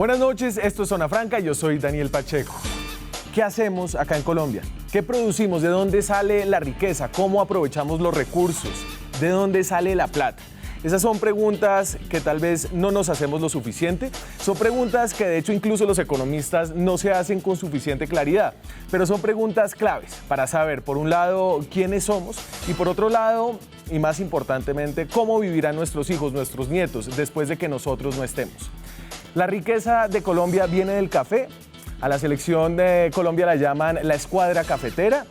Buenas noches, esto es Zona Franca, yo soy Daniel Pacheco. ¿Qué hacemos acá en Colombia? ¿Qué producimos? ¿De dónde sale la riqueza? ¿Cómo aprovechamos los recursos? ¿De dónde sale la plata? Esas son preguntas que tal vez no nos hacemos lo suficiente. Son preguntas que de hecho incluso los economistas no se hacen con suficiente claridad. Pero son preguntas claves para saber, por un lado, quiénes somos y por otro lado, y más importantemente, cómo vivirán nuestros hijos, nuestros nietos, después de que nosotros no estemos. La riqueza de Colombia viene del café. A la selección de Colombia la llaman la escuadra cafetera.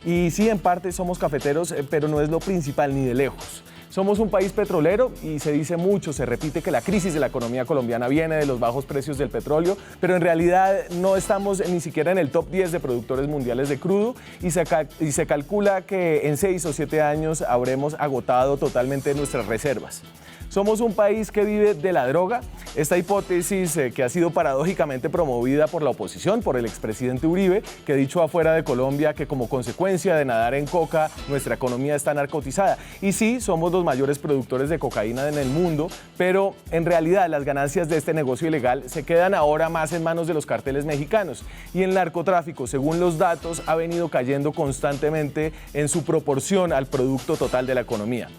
Y sí, en parte somos cafeteros, pero no es lo principal ni de lejos. Somos un país petrolero y se dice mucho, se repite que la crisis de la economía colombiana viene de los bajos precios del petróleo, pero en realidad no estamos ni siquiera en el top 10 de productores mundiales de crudo y se calcula que en 6 o 7 años habremos agotado totalmente nuestras reservas. Somos un país que vive de la droga. Esta hipótesis que ha sido paradójicamente promovida por la oposición, por el expresidente Uribe, que ha dicho afuera de Colombia que como consecuencia de nadar en coca, nuestra economía está narcotizada. Y sí, somos los mayores productores de cocaína en el mundo, pero en realidad las ganancias de este negocio ilegal se quedan ahora más en manos de los carteles mexicanos. Y el narcotráfico, según los datos, ha venido cayendo constantemente en su proporción al producto total de la economía.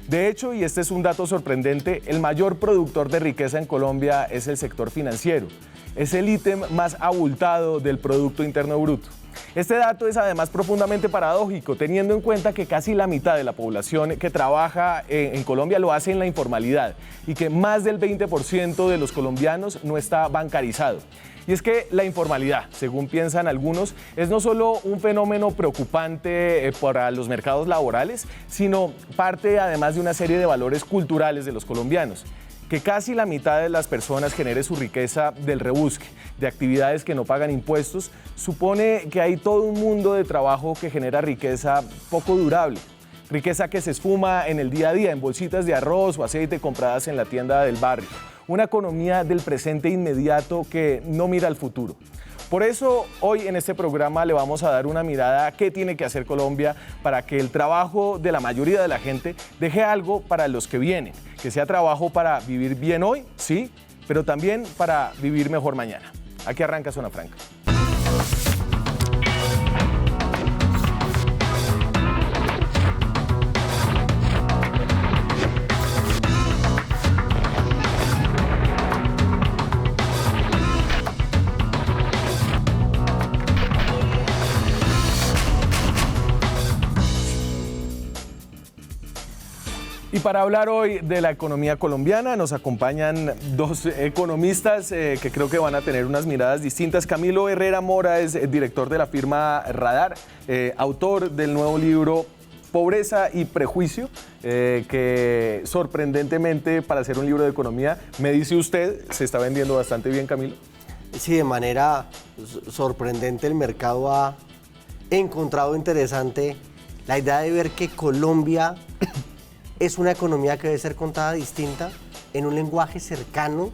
De hecho, y este es un dato sorprendente, el mayor productor de riqueza en Colombia es el sector financiero. Es el ítem más abultado del Producto Interno Bruto. Este dato es además profundamente paradójico, teniendo en cuenta que casi la mitad de la población que trabaja en Colombia lo hace en la informalidad y que más del 20% de los colombianos no está bancarizado. Y es que la informalidad, según piensan algunos, es no solo un fenómeno preocupante para los mercados laborales, sino parte además de una serie de valores culturales de los colombianos. Que casi la mitad de las personas genere su riqueza del rebusque, de actividades que no pagan impuestos, supone que hay todo un mundo de trabajo que genera riqueza poco durable. Riqueza que se esfuma en el día a día, en bolsitas de arroz o aceite compradas en la tienda del barrio. Una economía del presente inmediato que no mira al futuro. Por eso, hoy en este programa le vamos a dar una mirada a qué tiene que hacer Colombia para que el trabajo de la mayoría de la gente deje algo para los que vienen. Que sea trabajo para vivir bien hoy, sí, pero también para vivir mejor mañana. Aquí arranca Zona Franca. Y para hablar hoy de la economía colombiana nos acompañan dos economistas que creo que van a tener unas miradas distintas. Camilo Herrera Mora es director de la firma Radar, autor del nuevo libro Pobreza y Prejuicio, que sorprendentemente para ser un libro de economía, me dice usted, se está vendiendo bastante bien, Camilo. Sí, de manera sorprendente el mercado ha encontrado interesante la idea de ver que Colombia es una economía que debe ser contada distinta, en un lenguaje cercano,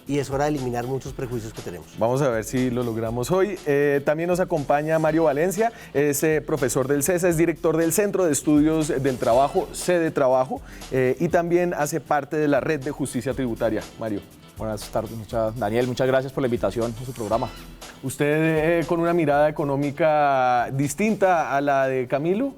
y es hora de eliminar muchos prejuicios que tenemos. Vamos a ver si lo logramos hoy. También nos acompaña Mario Valencia, es profesor del CESA, es director del Centro de Estudios del Trabajo, Sede Trabajo, y también hace parte de la Red de Justicia Tributaria. Mario. Buenas tardes, Daniel, muchas gracias por la invitación a su programa. ¿Usted con una mirada económica distinta a la de Camilo?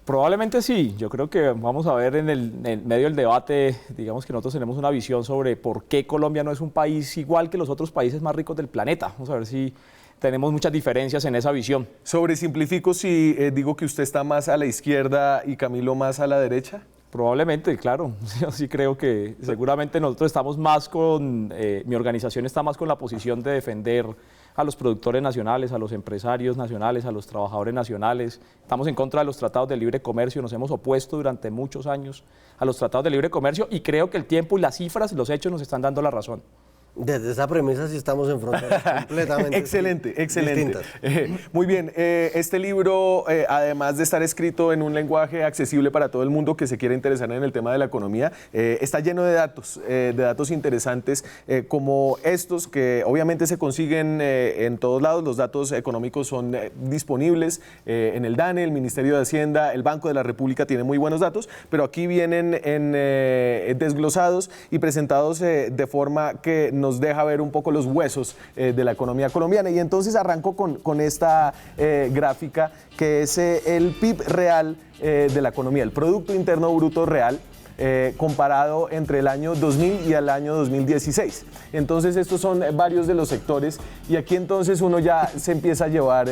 Probablemente sí, yo creo que vamos a ver en el medio del debate, digamos que nosotros tenemos una visión sobre por qué Colombia no es un país igual que los otros países más ricos del planeta. Vamos a ver si tenemos muchas diferencias en esa visión. Sobresimplifico si digo que usted está más a la izquierda y Camilo más a la derecha. Probablemente, claro. Yo sí creo que seguramente nosotros estamos más con, mi organización está más con la posición de defender a los productores nacionales, a los empresarios nacionales, a los trabajadores nacionales. Estamos en contra de los tratados de libre comercio, nos hemos opuesto durante muchos años a los tratados de libre comercio y creo que el tiempo y las cifras y los hechos nos están dando la razón. Desde esa premisa sí estamos en fronteras completamente excelente. distintas. Muy bien, este libro, además de estar escrito en un lenguaje accesible para todo el mundo que se quiera interesar en el tema de la economía, está lleno de datos interesantes como estos que obviamente se consiguen en todos lados. Los datos económicos son disponibles en el DANE, el Ministerio de Hacienda, el Banco de la República tiene muy buenos datos, pero aquí vienen desglosados y presentados de forma que nos nos deja ver un poco los huesos de la economía colombiana. Y entonces arranco con esta gráfica que es el PIB real de la economía, el Producto Interno Bruto Real, comparado entre el año 2000 y el año 2016. Entonces estos son varios de los sectores y aquí entonces uno ya se empieza a llevar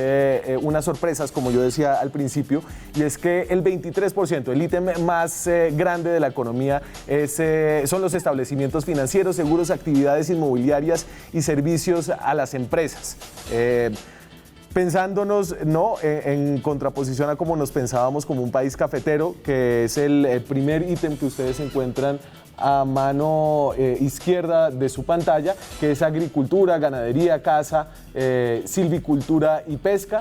unas sorpresas, como yo decía al principio, y es que el 23%, el ítem más grande de la economía son los establecimientos financieros, seguros, actividades inmobiliarias y servicios a las empresas. Pensándonos en contraposición a como nos pensábamos como un país cafetero, que es el primer ítem que ustedes encuentran a mano izquierda de su pantalla, que es agricultura, ganadería, caza, silvicultura y pesca.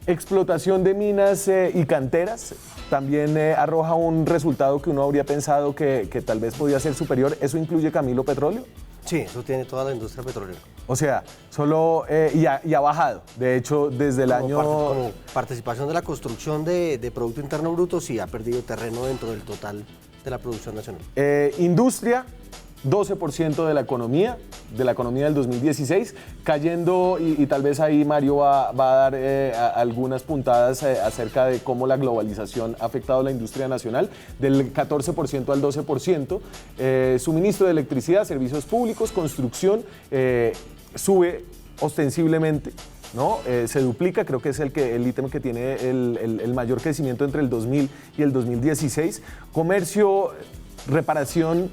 Explotación de minas y canteras también arroja un resultado que uno habría pensado que tal vez podía ser superior. ¿Eso incluye, Camilo, petróleo? Sí, eso tiene toda la industria petrolera. O sea, solo y ha bajado. De hecho, desde el año... Como participación de la construcción de Producto Interno Bruto, sí ha perdido terreno dentro del total de la producción nacional. Industria, 12% de la economía del 2016, cayendo, y tal vez ahí Mario va a dar algunas puntadas acerca de cómo la globalización ha afectado a la industria nacional, del 14% al 12%, suministro de electricidad, servicios públicos, construcción, sube ostensiblemente, ¿no? Se duplica, creo que es el ítem que tiene el mayor crecimiento entre el 2000 y el 2016, comercio, reparación.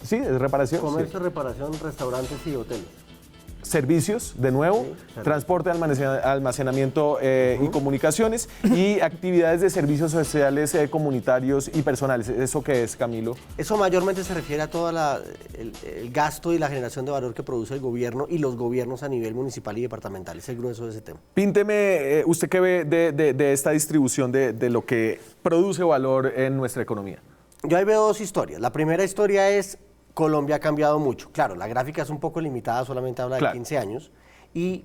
Sí, es reparación. Comercio, sí. reparación, restaurantes y hoteles. Servicios, de nuevo, Sí, transporte, almacenamiento y comunicaciones, y actividades de servicios sociales, comunitarios y personales. ¿Eso qué es, Camilo? Eso mayormente se refiere a todo el gasto y la generación de valor que produce el gobierno y los gobiernos a nivel municipal y departamental. Es el grueso de ese tema. Pínteme, ¿usted qué ve de esta distribución de lo que produce valor en nuestra economía? Yo ahí veo dos historias. La primera historia es Colombia ha cambiado mucho. Claro, la gráfica es un poco limitada, solamente habla de 15 años y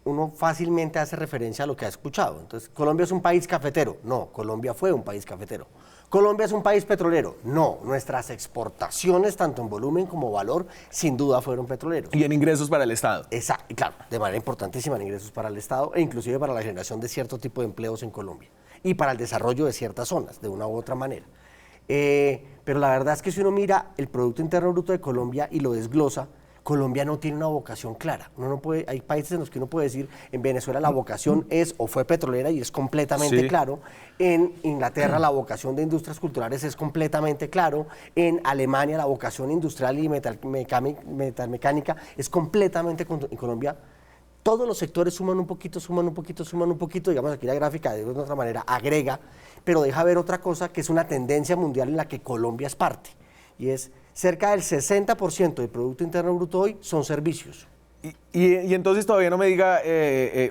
uno fácilmente hace referencia a lo que ha escuchado. Entonces, ¿Colombia es un país cafetero? No, Colombia fue un país cafetero. ¿Colombia es un país petrolero? No, nuestras exportaciones, tanto en volumen como valor, sin duda fueron petroleros. Y en ingresos para el Estado. Exacto, y claro, de manera importantísima en ingresos para el Estado e inclusive para la generación de cierto tipo de empleos en Colombia y para el desarrollo de ciertas zonas, de una u otra manera. Pero la verdad es que si uno mira el Producto Interno Bruto de Colombia y lo desglosa, Colombia no tiene una vocación clara. Uno no puede, hay países en los que uno puede decir, en Venezuela la vocación es o fue petrolera y es completamente claro. En Inglaterra la vocación de industrias culturales es completamente claro. En Alemania la vocación industrial y metalmecánica es completamente. En Colombia todos los sectores suman un poquito, digamos aquí la gráfica de otra manera agrega, pero deja ver otra cosa que es una tendencia mundial en la que Colombia es parte, y es cerca del 60% del Producto Interno Bruto hoy son servicios. Y entonces todavía no me diga,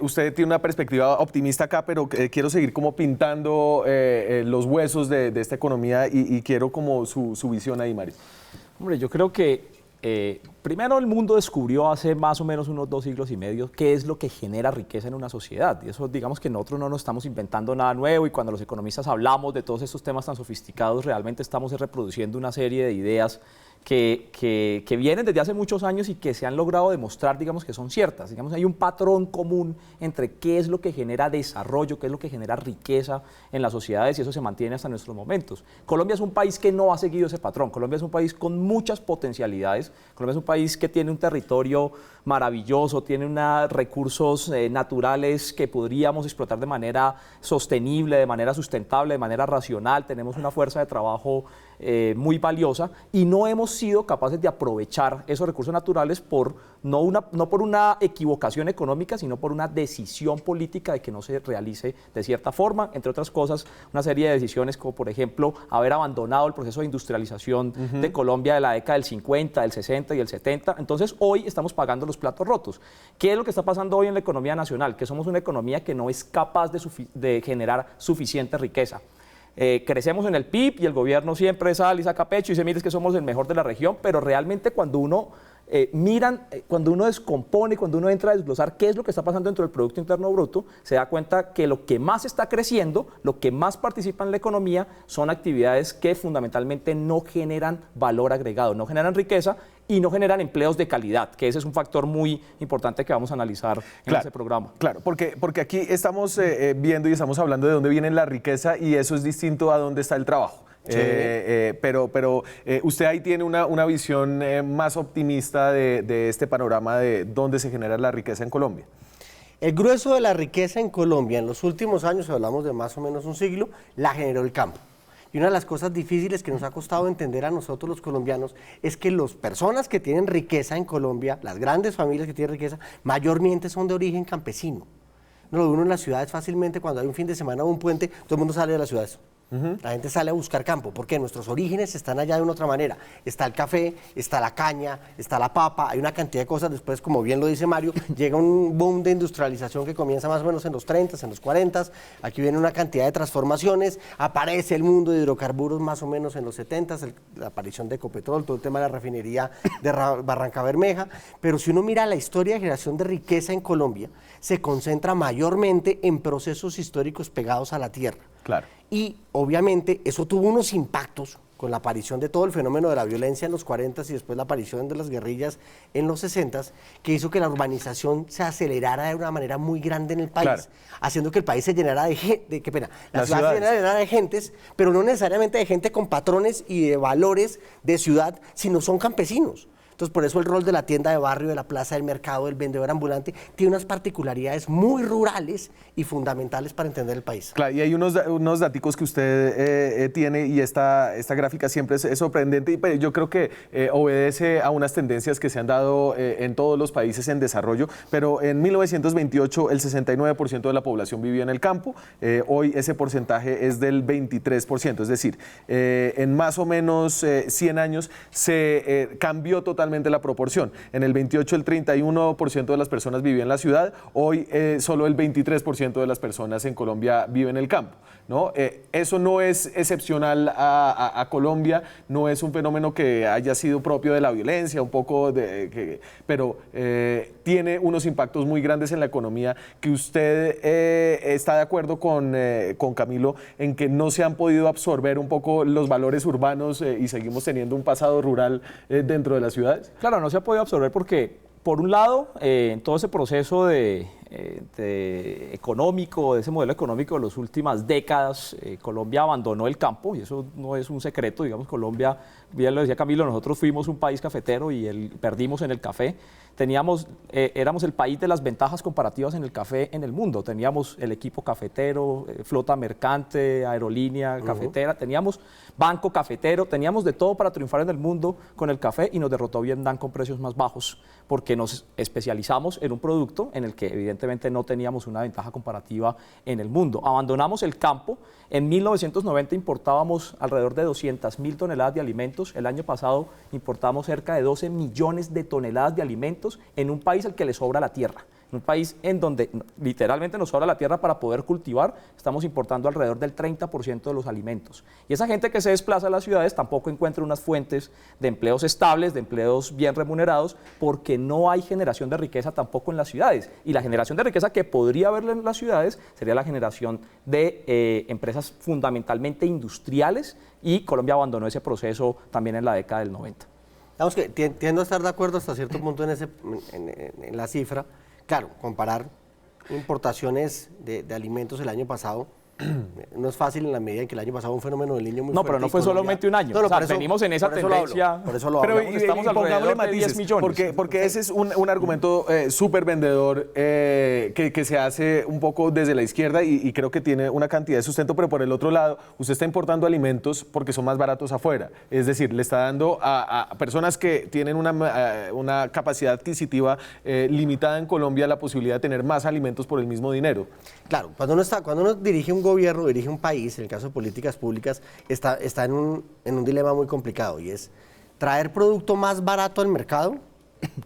usted tiene una perspectiva optimista acá, pero quiero seguir como pintando los huesos de esta economía y quiero como su visión ahí, Mario. Hombre, yo creo que primero el mundo descubrió hace más o menos unos 2 siglos y medio qué es lo que genera riqueza en una sociedad. Y eso, digamos que nosotros no nos estamos inventando nada nuevo, y cuando los economistas hablamos de todos estos temas tan sofisticados, realmente estamos reproduciendo una serie de ideas que vienen desde hace muchos años y que se han logrado demostrar, digamos, que son ciertas. Digamos, hay un patrón común entre qué es lo que genera desarrollo, qué es lo que genera riqueza en las sociedades, y eso se mantiene hasta nuestros momentos. Colombia es un país que no ha seguido ese patrón. Colombia es un país con muchas potencialidades. Colombia es un país que tiene un territorio maravilloso, tiene unos recursos naturales que podríamos explotar de manera sostenible, de manera sustentable, de manera racional. Tenemos una fuerza de trabajo muy valiosa, y no hemos sido capaces de aprovechar esos recursos naturales no por una equivocación económica, sino por una decisión política de que no se realice de cierta forma, entre otras cosas, una serie de decisiones como, por ejemplo, haber abandonado el proceso de industrialización de Colombia de la década del 50, del 60 y el 70. Entonces, hoy estamos pagando los platos rotos. ¿Qué es lo que está pasando hoy en la economía nacional? Que somos una economía que no es capaz de generar suficiente riqueza. Crecemos en el PIB y el gobierno siempre sale y saca pecho y dice, mire, es que somos el mejor de la región, pero realmente cuando uno cuando uno descompone, cuando uno entra a desglosar qué es lo que está pasando dentro del Producto Interno Bruto, se da cuenta que lo que más está creciendo, lo que más participa en la economía, son actividades que fundamentalmente no generan valor agregado, no generan riqueza, y no generan empleos de calidad, que ese es un factor muy importante que vamos a analizar en ese programa. Claro, porque aquí estamos viendo y estamos hablando de dónde viene la riqueza y eso es distinto a dónde está el trabajo. Sí. Pero usted ahí tiene una visión más optimista de este panorama de dónde se genera la riqueza en Colombia. El grueso de la riqueza en Colombia en los últimos años, hablamos de más o menos un siglo, la generó el campo. Y una de las cosas difíciles que nos ha costado entender a nosotros los colombianos es que las personas que tienen riqueza en Colombia, las grandes familias que tienen riqueza, mayormente son de origen campesino. No lo ve uno en las ciudades fácilmente, cuando hay un fin de semana o un puente, todo el mundo sale de las ciudades. La gente sale a buscar campo, porque nuestros orígenes están allá de una otra manera. Está el café, está la caña, está la papa, hay una cantidad de cosas. Después, como bien lo dice Mario, llega un boom de industrialización que comienza más o menos en los 30, en los 40. Aquí viene una cantidad de transformaciones, aparece el mundo de hidrocarburos más o menos en los 70, la aparición de Ecopetrol, todo el tema de la refinería de Barranca Bermeja. Pero si uno mira la historia de generación de riqueza en Colombia, se concentra mayormente en procesos históricos pegados a la tierra. Claro. Y obviamente eso tuvo unos impactos con la aparición de todo el fenómeno de la violencia en los 40 y después la aparición de las guerrillas en los 60, que hizo que la urbanización se acelerara de una manera muy grande en el país, claro, haciendo que el país se llenara de gente, la ciudad se llenara de gentes, pero no necesariamente de gente con patrones y de valores de ciudad, sino son campesinos. Entonces, por eso el rol de la tienda de barrio, de la plaza del mercado, del vendedor ambulante, tiene unas particularidades muy rurales y fundamentales para entender el país. Claro, y hay unos daticos que usted tiene y esta gráfica siempre es sorprendente y yo creo que obedece a unas tendencias que se han dado en todos los países en desarrollo, pero en 1928 el 69% de la población vivía en el campo, hoy ese porcentaje es del 23%, es decir, en más o menos 100 años se cambió totalmente la proporción. En el 28 el 31% de las personas vivían en la ciudad, hoy solo el 23% de las personas en Colombia viven en el campo, ¿no? Eso no es excepcional a Colombia, no es un fenómeno que haya sido propio de la violencia, un poco pero tiene unos impactos muy grandes en la economía que usted está de acuerdo con Camilo en que no se han podido absorber un poco los valores urbanos y seguimos teniendo un pasado rural dentro de las ciudades. Claro, no se ha podido absorber porque, por un lado, en todo ese proceso económico, de ese modelo económico de las últimas décadas, Colombia abandonó el campo, y eso no es un secreto, digamos, Colombia, bien lo decía Camilo, nosotros fuimos un país cafetero y perdimos en el café. Éramos el país de las ventajas comparativas en el café en el mundo. Teníamos el equipo cafetero, flota mercante, aerolínea cafetera, teníamos banco cafetero, teníamos de todo para triunfar en el mundo con el café y nos derrotó Vietnam con precios más bajos porque nos especializamos en un producto en el que evidentemente no teníamos una ventaja comparativa en el mundo. Abandonamos el campo. En 1990 importábamos alrededor de 200.000 toneladas de alimentos. El año pasado importamos cerca de 12 millones de toneladas de alimentos en un país al que le sobra la tierra. En un país en donde literalmente nos sobra la tierra para poder cultivar, estamos importando alrededor del 30% de los alimentos. Y esa gente que se desplaza a las ciudades tampoco encuentra unas fuentes de empleos estables, de empleos bien remunerados, porque no hay generación de riqueza tampoco en las ciudades. Y la generación de riqueza que podría haber en las ciudades sería la generación de empresas fundamentalmente industriales, y Colombia abandonó ese proceso también en la década del 90. Digamos que tiendo a estar de acuerdo hasta cierto punto en la cifra. Claro, comparar importaciones de alimentos el año pasado no es fácil en la medida en que el año pasado un fenómeno del niño muy fuerte. No, pero no fue solamente un año. Venimos en esa tendencia. Por eso lo hablo. Pero estamos alrededor de 10 millones. Porque ese es un argumento súper vendedor que se hace un poco desde la izquierda y creo que tiene una cantidad de sustento, pero por el otro lado, usted está importando alimentos porque son más baratos afuera. Es decir, le está dando a personas que tienen una capacidad adquisitiva limitada en Colombia la posibilidad de tener más alimentos por el mismo dinero. Claro, cuando uno dirige un gobierno, dirige un país, en el caso de políticas públicas, está en un dilema muy complicado, y es traer producto más barato al mercado,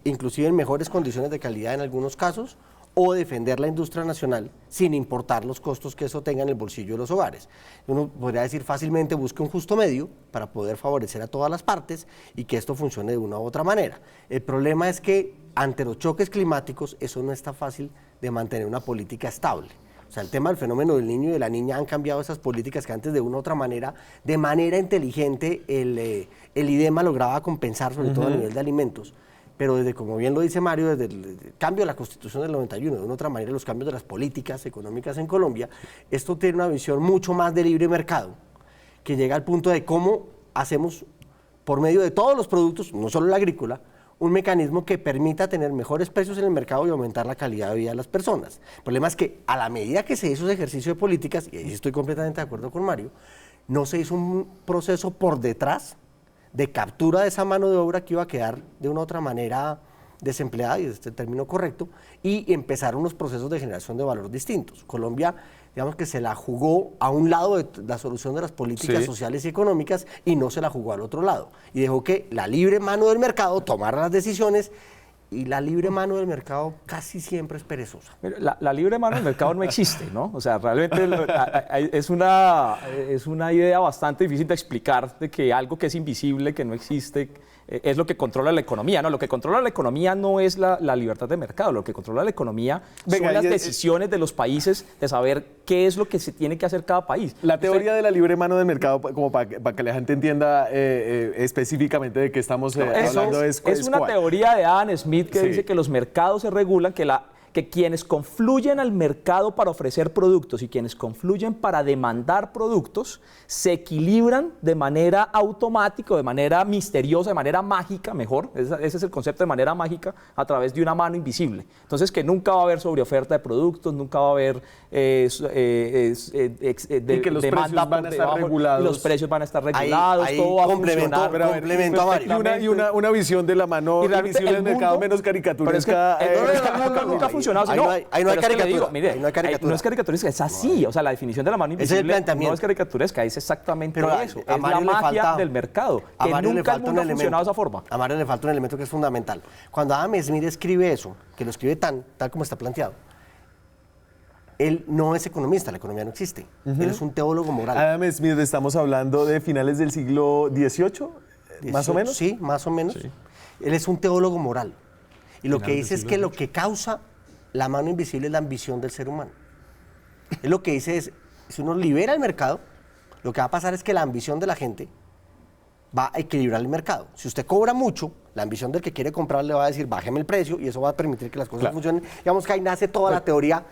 inclusive en mejores condiciones de calidad en algunos casos, o defender la industria nacional sin importar los costos que eso tenga en el bolsillo de los hogares. Uno podría decir fácilmente busque un justo medio para poder favorecer a todas las partes y que esto funcione de una u otra manera. El problema es que ante los choques climáticos eso no está fácil de mantener una política estable. O sea, el tema del fenómeno del niño y de la niña han cambiado esas políticas que antes de una u otra manera, de manera inteligente, el IDEMA lograba compensar, sobre todo a nivel de alimentos. Pero desde, como bien lo dice Mario, desde el cambio de la Constitución del 91, de una u otra manera los cambios de las políticas económicas en Colombia, esto tiene una visión mucho más de libre mercado, que llega al punto de cómo hacemos, por medio de todos los productos, no solo el agrícola, un mecanismo que permita tener mejores precios en el mercado y aumentar la calidad de vida de las personas. El problema es que a la medida que se hizo ese ejercicio de políticas, y ahí estoy completamente de acuerdo con Mario, no se hizo un proceso por detrás de captura de esa mano de obra que iba a quedar de una u otra manera desempleada, y este término correcto, y empezar unos procesos de generación de valor distintos. Colombia, digamos que se la jugó a un lado de la solución de las políticas sociales y económicas y no se la jugó al otro lado. Y dejó que la libre mano del mercado tomara las decisiones, y la libre mano del mercado casi siempre es perezosa. La libre mano del mercado no existe, ¿no? O sea, realmente es una idea bastante difícil de explicar, de que algo que es invisible, que no existe, es lo que controla la economía, ¿no? Lo que controla la economía no es la libertad de mercado, lo que controla la economía son las decisiones de los países de saber qué es lo que se tiene que hacer cada país. La teoría de la libre mano del mercado, como para que la gente entienda específicamente de qué estamos hablando, es una teoría de Adam Smith que dice que los mercados se regulan, que quienes confluyen al mercado para ofrecer productos y quienes confluyen para demandar productos se equilibran de manera automática, de manera misteriosa, de manera mágica, mejor, ese es el concepto, de manera mágica, a través de una mano invisible. Entonces, que nunca va a haber sobreoferta de productos, nunca va a haber y que los precios van a estar regulados. Y los precios van a estar regulados, todo va a funcionar. Complemento a Mario. Y una visión de la mano invisible del mercado menos caricaturesca. Nunca ha funcionado. Ahí no hay caricatura. No es caricaturesca, es así. O sea, la definición de la mano invisible no es caricaturesca, es exactamente eso. Es la magia del mercado, que nunca el mundo ha funcionado de esa forma. A Mario le falta un elemento que es fundamental. Cuando Adam Smith escribe eso, que lo escribe tal como está planteado, él no es economista, la economía no existe. Él es un teólogo moral. Adam Smith, estamos hablando de finales del siglo XVIII, más o menos. Sí, más o menos. Sí. Él es un teólogo moral. Y lo que dice es que lo que causa la mano invisible es la ambición del ser humano. Él lo que dice es, si uno libera el mercado, lo que va a pasar es que la ambición de la gente va a equilibrar el mercado. Si usted cobra mucho, la ambición del que quiere comprar le va a decir, bájeme el precio, y eso va a permitir que las cosas funcionen. Digamos que ahí nace toda la teoría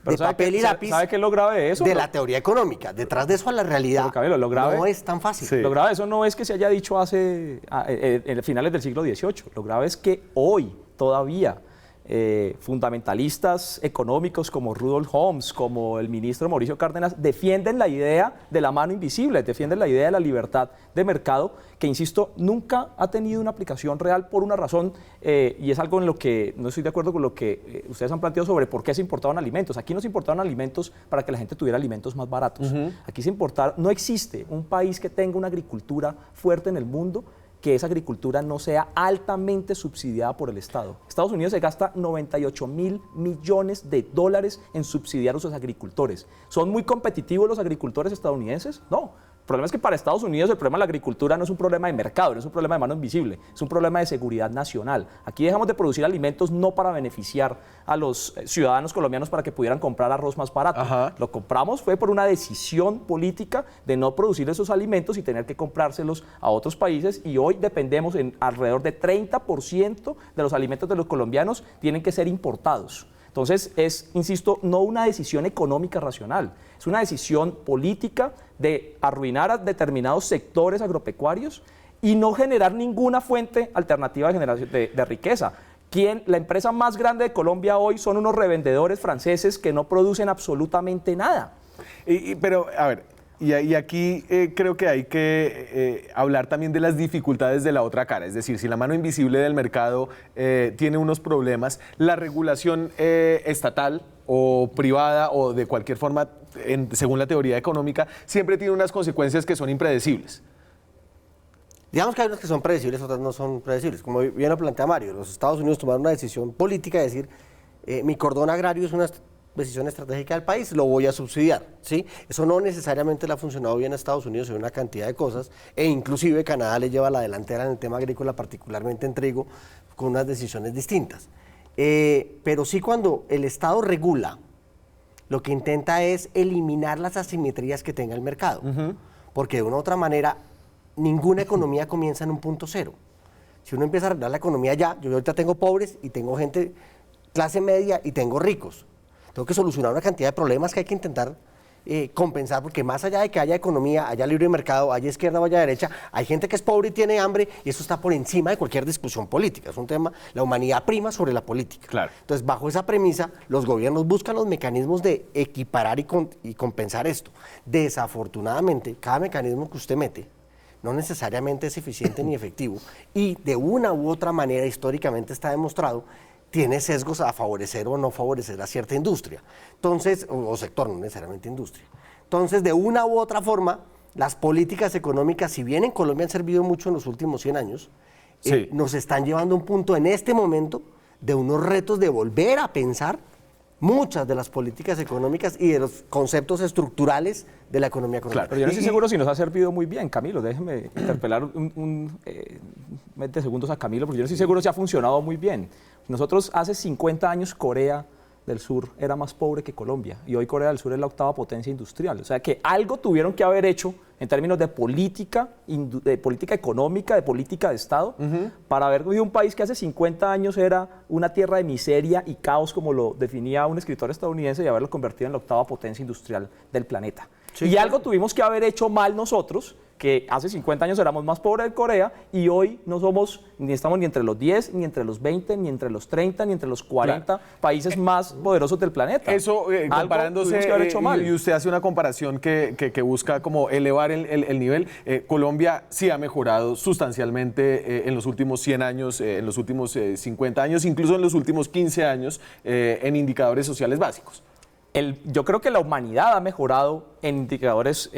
de papel y lápiz. ¿Sabe qué es lo grave de eso? De la teoría económica. Detrás de eso a la realidad lo grave, no es tan fácil. Sí. Lo grave de eso no es que se haya dicho en finales del siglo XVIII. Lo grave es que hoy todavía fundamentalistas económicos como Rudolf Holmes, como el ministro Mauricio Cárdenas, defienden la idea de la mano invisible, defienden la idea de la libertad de mercado, que, insisto, nunca ha tenido una aplicación real por una razón, y es algo en lo que no estoy de acuerdo con lo que ustedes han planteado sobre por qué se importaban alimentos. Aquí no se importaban alimentos para que la gente tuviera alimentos más baratos. Aquí se importaron, no existe un país que tenga una agricultura fuerte en el mundo que esa agricultura no sea altamente subsidiada por el Estado. Estados Unidos se gasta $98.000 millones en subsidiar a sus agricultores. ¿Son muy competitivos los agricultores estadounidenses? No. El problema es que para Estados Unidos el problema de la agricultura no es un problema de mercado, no es un problema de mano invisible, es un problema de seguridad nacional. Aquí dejamos de producir alimentos no para beneficiar a los ciudadanos colombianos para que pudieran comprar arroz más barato. Lo compramos fue por una decisión política de no producir esos alimentos y tener que comprárselos a otros países, y hoy dependemos en alrededor de 30% de los alimentos de los colombianos tienen que ser importados. Entonces es, insisto, no una decisión económica racional, es una decisión política de arruinar a determinados sectores agropecuarios y no generar ninguna fuente alternativa de generación de riqueza. La empresa más grande de Colombia hoy son unos revendedores franceses que no producen absolutamente nada. Pero, a ver, y aquí creo que hay que hablar también de las dificultades de la otra cara. Es decir, si la mano invisible del mercado tiene unos problemas, la regulación estatal o privada o de cualquier forma, según la teoría económica, siempre tiene unas consecuencias que son impredecibles. Digamos que hay unas que son predecibles, otras no son predecibles. Como bien lo plantea Mario, los Estados Unidos tomaron una decisión política de decir, mi cordón agrario es una decisión estratégica del país, lo voy a subsidiar, ¿sí? Eso no necesariamente le ha funcionado bien a Estados Unidos en una cantidad de cosas, e inclusive Canadá le lleva la delantera en el tema agrícola, particularmente en trigo, con unas decisiones distintas. Pero sí, cuando el Estado regula lo que intenta es eliminar las asimetrías que tenga el mercado. Porque de una u otra manera, ninguna economía comienza en un punto cero. Si uno empieza a arreglar la economía ya, yo ahorita tengo pobres y tengo gente clase media y tengo ricos. Tengo que solucionar una cantidad de problemas que hay que intentar compensar, porque más allá de que haya economía, haya libre mercado, haya izquierda o haya derecha, hay gente que es pobre y tiene hambre, y eso está por encima de cualquier discusión política. Es un tema, la humanidad prima sobre la política. Claro. Entonces, bajo esa premisa, los gobiernos buscan los mecanismos de equiparar y compensar esto. Desafortunadamente, cada mecanismo que usted mete no necesariamente es eficiente ni efectivo, y de una u otra manera, históricamente está demostrado, tiene sesgos a favorecer o no favorecer a cierta industria, entonces, o sector, no necesariamente industria. Entonces, de una u otra forma, las políticas económicas, si bien en Colombia han servido mucho en los últimos 100 años, Sí. nos están llevando a un punto en este momento de unos retos de volver a pensar muchas de las políticas económicas y de los conceptos estructurales de la economía colombiana. Pero yo no estoy seguro si nos ha servido muy bien, Camilo. Déjeme interpelar 20 segundos a Camilo, porque yo no estoy seguro si ha funcionado muy bien. Nosotros hace 50 años Corea del Sur era más pobre que Colombia, y hoy Corea del Sur es la 8ª potencia industrial. O sea que algo tuvieron que haber hecho en términos de política económica, de política de Estado, para haber vivido un país que hace 50 años era una tierra de miseria y caos, como lo definía un escritor estadounidense, y haberlo convertido en la 8ª potencia industrial del planeta. Sí, y claro. algo tuvimos que haber hecho mal nosotros, que hace 50 años éramos más pobres de Corea, y hoy no somos, ni estamos ni entre los 10, ni entre los 20, ni entre los 30, ni entre los 40 países más poderosos del planeta. Eso, Algo comparándose, tuvimos que haber hecho mal. y usted hace una comparación que busca como elevar el nivel. Colombia sí ha mejorado sustancialmente en los últimos 100 años, en los últimos 50 años, incluso en los últimos 15 años, en indicadores sociales básicos. Yo creo que la humanidad ha mejorado en indicadores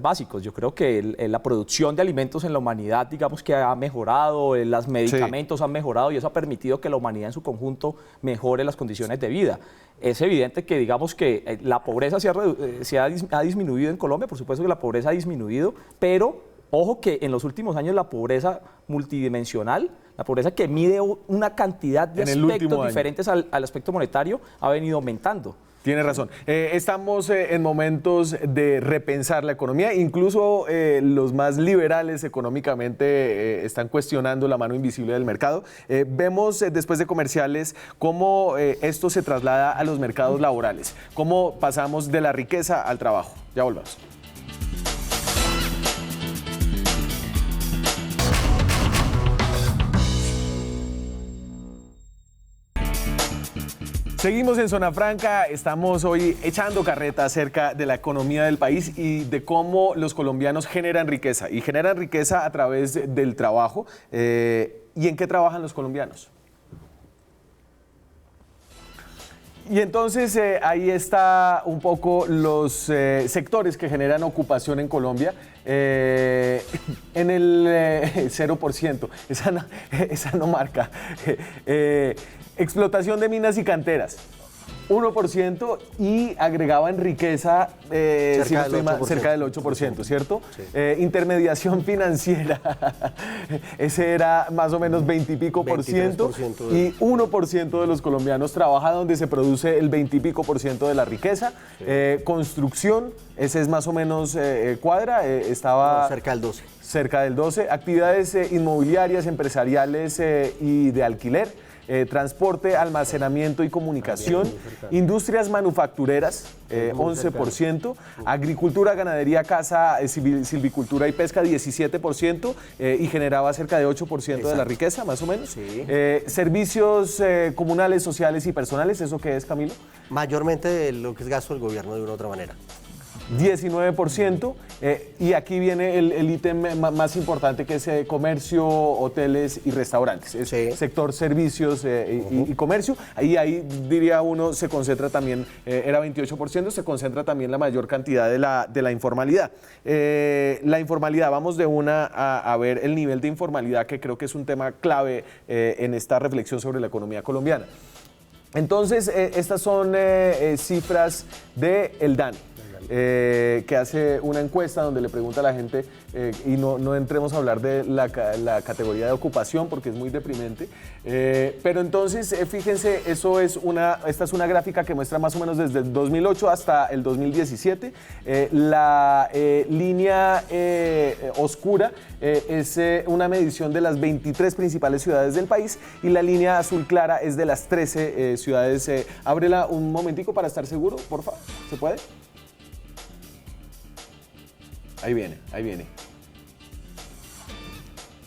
básicos. Yo creo que la producción de alimentos en la humanidad, digamos que ha mejorado, los medicamentos han mejorado, y eso ha permitido que la humanidad en su conjunto mejore las condiciones de vida. Es evidente que, digamos que la pobreza ha disminuido en Colombia, por supuesto que la pobreza ha disminuido, pero ojo que en los últimos años la pobreza multidimensional, la pobreza que mide una cantidad de aspectos diferentes al aspecto monetario, ha venido aumentando. Tiene razón. Estamos en momentos de repensar la economía. Incluso los más liberales económicamente están cuestionando la mano invisible del mercado. Vemos después de comerciales cómo esto se traslada a los mercados laborales, cómo pasamos de la riqueza al trabajo. Ya volvemos. Seguimos en Zona Franca, estamos hoy echando carreta acerca de la economía del país y de cómo los colombianos generan riqueza, y generan riqueza a través del trabajo. ¿Y en qué trabajan los colombianos? Y entonces ahí está un poco los sectores que generan ocupación en Colombia. En el 0%, esa no marca. Explotación de minas y canteras, 1%, y agregaban riqueza cerca del 8%, ¿cierto? Sí. Intermediación financiera, ese era más o menos 20 y pico por ciento, 23%. y 1% de los colombianos trabaja donde se produce el 20 y pico por ciento de la riqueza. Sí. Construcción, ese es más o menos cuadra, estaba... No, cerca del 12. Cerca del 12. Actividades inmobiliarias, empresariales y de alquiler. Transporte, almacenamiento y comunicación, industrias manufactureras, 11%, agricultura, ganadería, caza, silvicultura y pesca, 17%, y generaba cerca de 8% de la riqueza, más o menos. Sí. Servicios comunales, sociales y personales, ¿eso qué es, Camilo? Mayormente de lo que es gasto del gobierno, de una u otra manera. 19%, y aquí viene el ítem más importante, que es comercio, hoteles y restaurantes. Es sector servicios y comercio. Ahí diría uno, se concentra también, era 28%, se concentra también la mayor cantidad de la informalidad. La informalidad, vamos de una a ver el nivel de informalidad, que creo que es un tema clave en esta reflexión sobre la economía colombiana. Entonces, estas son cifras del DANE. que hace una encuesta donde le pregunta a la gente, y no entremos a hablar de la categoría de ocupación porque es muy deprimente, pero entonces fíjense, esta es una gráfica que muestra más o menos desde el 2008 hasta el 2017. La línea oscura es una medición de las 23 principales ciudades del país y la línea azul clara es de las 13 ciudades. Ábrela un momentico para estar seguro, por favor. ¿Se puede? Ahí viene, ahí viene.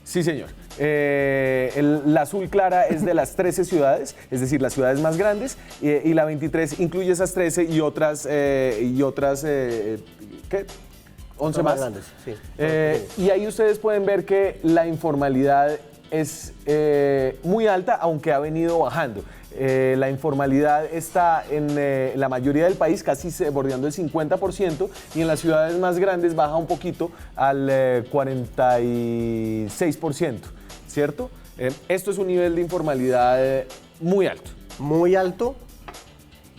Sí, señor. La azul clara es de las 13 ciudades, es decir, las ciudades más grandes, y la 23 incluye esas 13 y otras ¿qué? 11 más. Grandes, sí. Y ahí ustedes pueden ver que la informalidad es muy alta, aunque ha venido bajando. La informalidad está en la mayoría del país, casi bordeando el 50%, y en las ciudades más grandes baja un poquito al 46%, ¿cierto? Esto es un nivel de informalidad muy alto. Muy alto,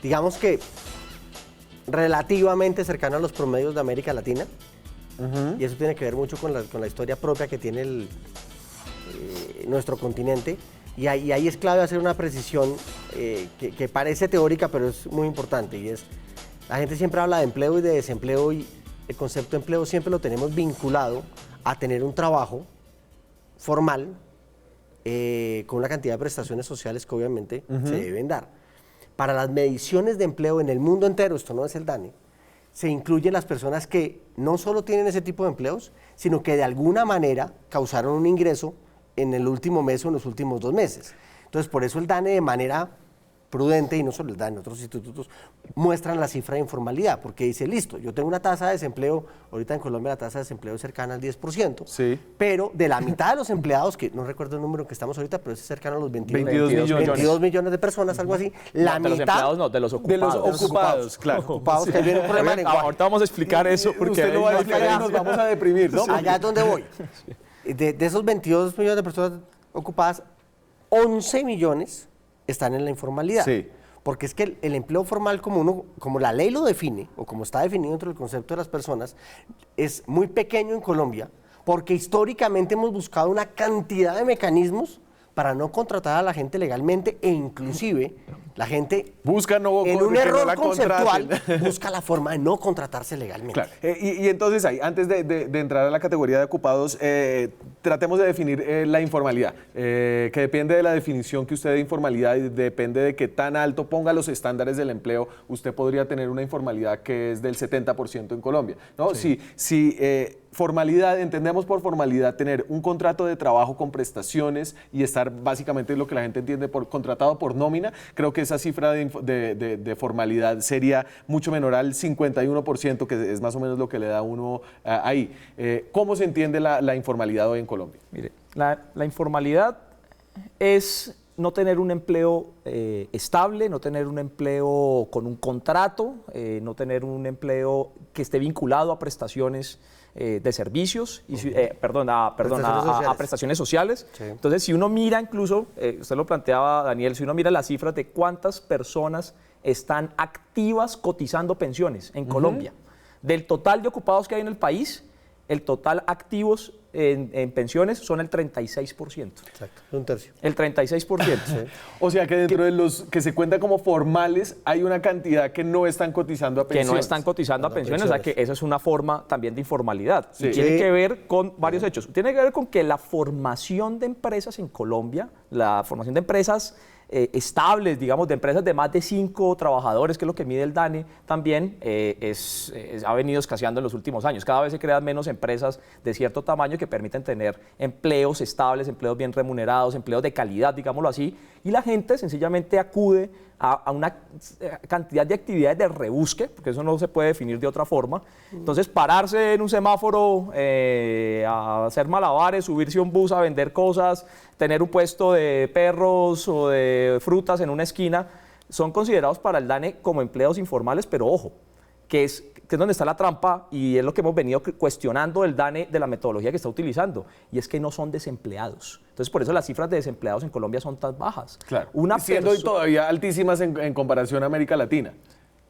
digamos que relativamente cercano a los promedios de América Latina, y eso tiene que ver mucho con la historia propia que tiene nuestro continente. Y ahí es clave hacer una precisión que parece teórica, pero es muy importante. Y es, la gente siempre habla de empleo y de desempleo, y el concepto de empleo siempre lo tenemos vinculado a tener un trabajo formal con una cantidad de prestaciones sociales que obviamente se deben dar. Para las mediciones de empleo en el mundo entero, esto no es el DANE, se incluyen las personas que no solo tienen ese tipo de empleos, sino que de alguna manera causaron un ingreso en el último mes o en los últimos 2 meses. Entonces, por eso el DANE, de manera prudente, y no solo el DANE, otros institutos, muestran la cifra de informalidad, porque dice, listo, yo tengo una tasa de desempleo, ahorita en Colombia la tasa de desempleo es cercana al 10%, sí, pero de la mitad de los empleados, que no recuerdo el número en que estamos ahorita, pero es cercano a los 22 millones de personas, algo así, la mitad... De los empleados no, de los ocupados. De los ocupados, claro. Ocupados, que viene un problema de lenguaje. Ahorita vamos a explicar eso, porque usted lo va a explicar y nos vamos a deprimir, ¿no? Allá es donde voy. De esos 22 millones de personas ocupadas, 11 millones están en la informalidad. Sí. Porque es que el empleo formal, como la ley lo define, o como está definido dentro del concepto de las personas, es muy pequeño en Colombia, porque históricamente hemos buscado una cantidad de mecanismos para no contratar a la gente legalmente, e inclusive la gente busca en un que no error la conceptual contraten. busca la forma de no contratarse legalmente. Claro. Y entonces ahí, antes de entrar a la categoría de ocupados, tratemos de definir la informalidad, que depende de la definición que usted de informalidad y depende de qué tan alto ponga los estándares del empleo. Usted podría tener una informalidad que es del 70% en Colombia, ¿no? Sí. Si formalidad, entendemos por formalidad tener un contrato de trabajo con prestaciones y estar básicamente lo que la gente entiende por contratado por nómina, creo que esa cifra de formalidad sería mucho menor al 51%, que es más o menos lo que le da uno ahí. ¿Cómo se entiende la informalidad hoy en Colombia? Mire, la informalidad es no tener un empleo estable, no tener un empleo con un contrato, no tener un empleo que esté vinculado a prestaciones de servicios, y, a prestaciones sociales. Sí. Entonces, si uno mira incluso, usted lo planteaba, Daniel, si uno mira las cifras de cuántas personas están activas cotizando pensiones en Colombia, del total de ocupados que hay en el país, el total activos en pensiones son el 36%. Exacto, un tercio. El 36%. Sí. O sea que dentro de los que se cuentan como formales hay una cantidad que no están cotizando a pensiones. Que no están cotizando a pensiones, o sea que esa es una forma también de informalidad. Sí. Y tiene que ver con varios hechos. Tiene que ver con que la formación de empresas en Colombia, la formación de empresas estables, digamos, de empresas de más de 5 trabajadores, que es lo que mide el DANE, también ha venido escaseando en los últimos años. Cada vez se crean menos empresas de cierto tamaño que permiten tener empleos estables, empleos bien remunerados, empleos de calidad, digámoslo así, y la gente sencillamente acude a una cantidad de actividades de rebusque, porque eso no se puede definir de otra forma. Entonces, pararse en un semáforo, a hacer malabares, subirse a un bus a vender cosas, tener un puesto de perros o de frutas en una esquina, son considerados para el DANE como empleos informales, pero ojo, que es donde está la trampa, y es lo que hemos venido cuestionando del DANE, de la metodología que está utilizando, y es que no son desempleados. Entonces, por eso las cifras de desempleados en Colombia son tan bajas. Claro, siendo todavía altísimas en comparación a América Latina.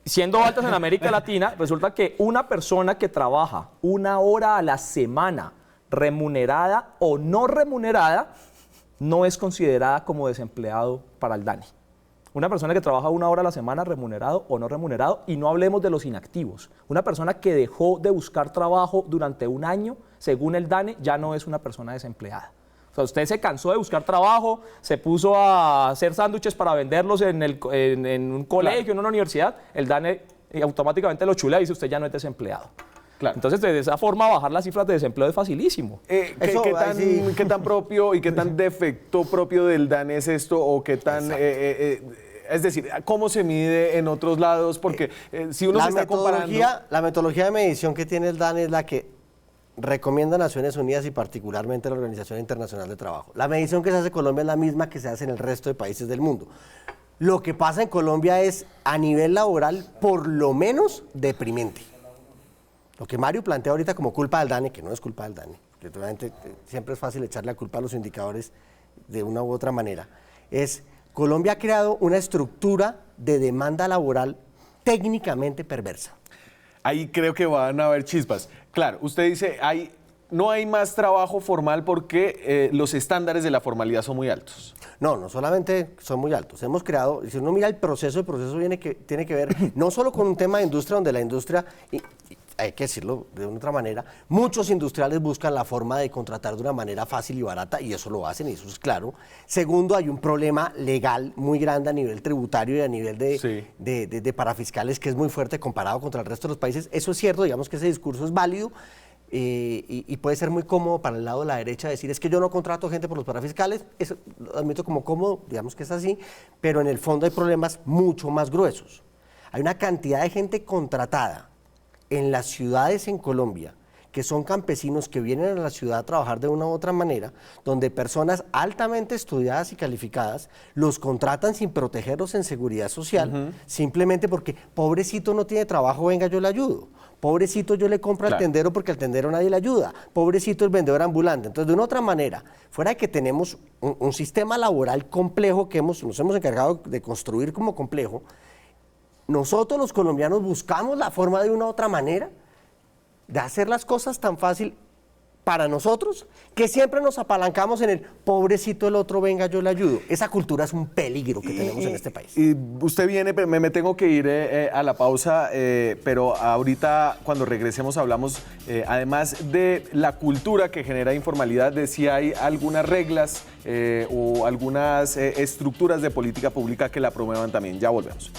siendo altas en América Latina, resulta que una persona que trabaja 1 hora a la semana, remunerada o no remunerada, no es considerada como desempleado para el DANE. Una persona que trabaja 1 hora a la semana, remunerado o no remunerado, y no hablemos de los inactivos. Una persona que dejó de buscar trabajo durante 1 año, según el DANE, ya no es una persona desempleada. O sea, usted se cansó de buscar trabajo, se puso a hacer sándwiches para venderlos en un colegio, Claro. en una universidad, el DANE automáticamente lo chulea y dice usted ya no es desempleado. Claro. Entonces, de esa forma, bajar las cifras de desempleo es facilísimo. Eso, ¿Qué tan propio y qué tan defecto propio del DANE es esto? ¿O qué tan... es decir, ¿cómo se mide en otros lados? Porque si uno se está comparando... La metodología de medición que tiene el DANE es la que recomienda Naciones Unidas y particularmente la Organización Internacional de Trabajo. La medición que se hace en Colombia es la misma que se hace en el resto de países del mundo. Lo que pasa en Colombia es, a nivel laboral, por lo menos deprimente. Lo que Mario plantea ahorita como culpa del DANE, que no es culpa del DANE, que obviamente siempre es fácil echarle la culpa a los indicadores de una u otra manera, es Colombia ha creado una estructura de demanda laboral técnicamente perversa. Ahí creo que van a haber chispas. Claro, usted dice, no hay más trabajo formal porque los estándares de la formalidad son muy altos. No solamente son muy altos. Hemos creado, si uno mira el proceso tiene que ver no solo con un tema de industria, donde la industria, y hay que decirlo de una otra manera, muchos industriales buscan la forma de contratar de una manera fácil y barata, y eso lo hacen, y eso es claro. Segundo, hay un problema legal muy grande a nivel tributario y a nivel de parafiscales, que es muy fuerte comparado contra el resto de los países. Eso es cierto, digamos que ese discurso es válido, y puede ser muy cómodo para el lado de la derecha decir, es que yo no contrato gente por los parafiscales, eso lo admito como cómodo, digamos que es así, pero en el fondo hay problemas mucho más gruesos. Hay una cantidad de gente contratada en las ciudades en Colombia, que son campesinos que vienen a la ciudad a trabajar de una u otra manera, donde personas altamente estudiadas y calificadas los contratan sin protegerlos en seguridad social, simplemente porque pobrecito no tiene trabajo, venga yo le ayudo. Pobrecito yo le compro al tendero porque al tendero nadie le ayuda. Pobrecito el vendedor ambulante. Entonces, de una otra manera, fuera de que tenemos un sistema laboral complejo que nos hemos encargado de construir como complejo, nosotros los colombianos buscamos la forma de una u otra manera de hacer las cosas tan fácil para nosotros, que siempre nos apalancamos en el pobrecito el otro, venga yo le ayudo. Esa cultura es un peligro que tenemos en este país. Y usted viene, me tengo que ir a la pausa, pero ahorita cuando regresemos hablamos, además de la cultura que genera informalidad, de si hay algunas reglas o algunas estructuras de política pública que la promuevan también. Ya volvemos.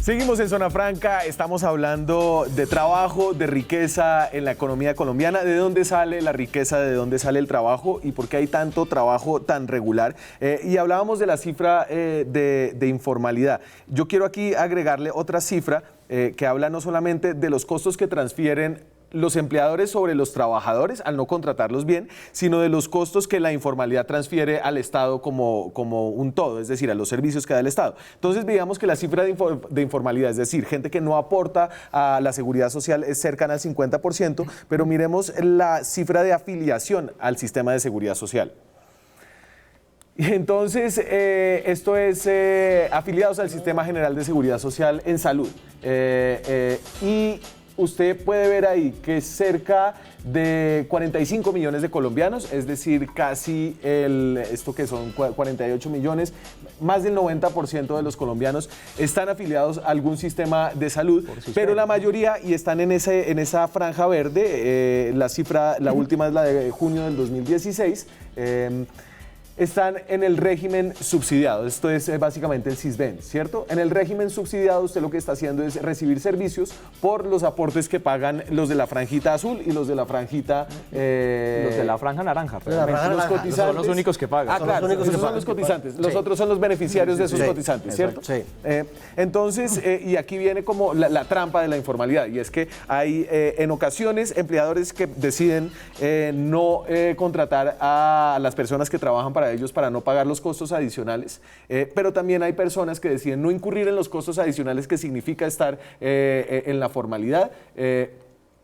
Seguimos en Zona Franca, estamos hablando de trabajo, de riqueza en la economía colombiana, de dónde sale la riqueza, de dónde sale el trabajo y por qué hay tanto trabajo tan regular. Y hablábamos de la cifra de informalidad. Yo quiero aquí agregarle otra cifra que habla no solamente de los costos que transfieren los empleadores sobre los trabajadores al no contratarlos bien, sino de los costos que la informalidad transfiere al Estado como un todo, es decir, a los servicios que da el Estado. Entonces, digamos que la cifra de informalidad, es decir, gente que no aporta a la seguridad social, es cercana al 50%, pero miremos la cifra de afiliación al sistema de seguridad social. Y entonces, esto es afiliados al Sistema General de Seguridad Social en salud. Y usted puede ver ahí que cerca de 45 millones de colombianos, es decir, casi esto que son 48 millones, más del 90% de los colombianos están afiliados a algún sistema de salud, pero la mayoría, y están en esa franja verde, la cifra, la última es la de junio del 2016, están en el régimen subsidiado. Esto es básicamente el Sisbén, ¿cierto? En el régimen subsidiado usted lo que está haciendo es recibir servicios por los aportes que pagan los de la franjita azul y los de la franjita... Los de la franja naranja. Los cotizantes son los únicos que pagan. Claro, esos son los cotizantes. Los otros son los beneficiarios de esos cotizantes, ¿cierto? Sí. Entonces, y aquí viene como la trampa de la informalidad, y es que hay en ocasiones empleadores que deciden no contratar a las personas que trabajan para ellos para no pagar los costos adicionales, pero también hay personas que deciden no incurrir en los costos adicionales que significa estar en la formalidad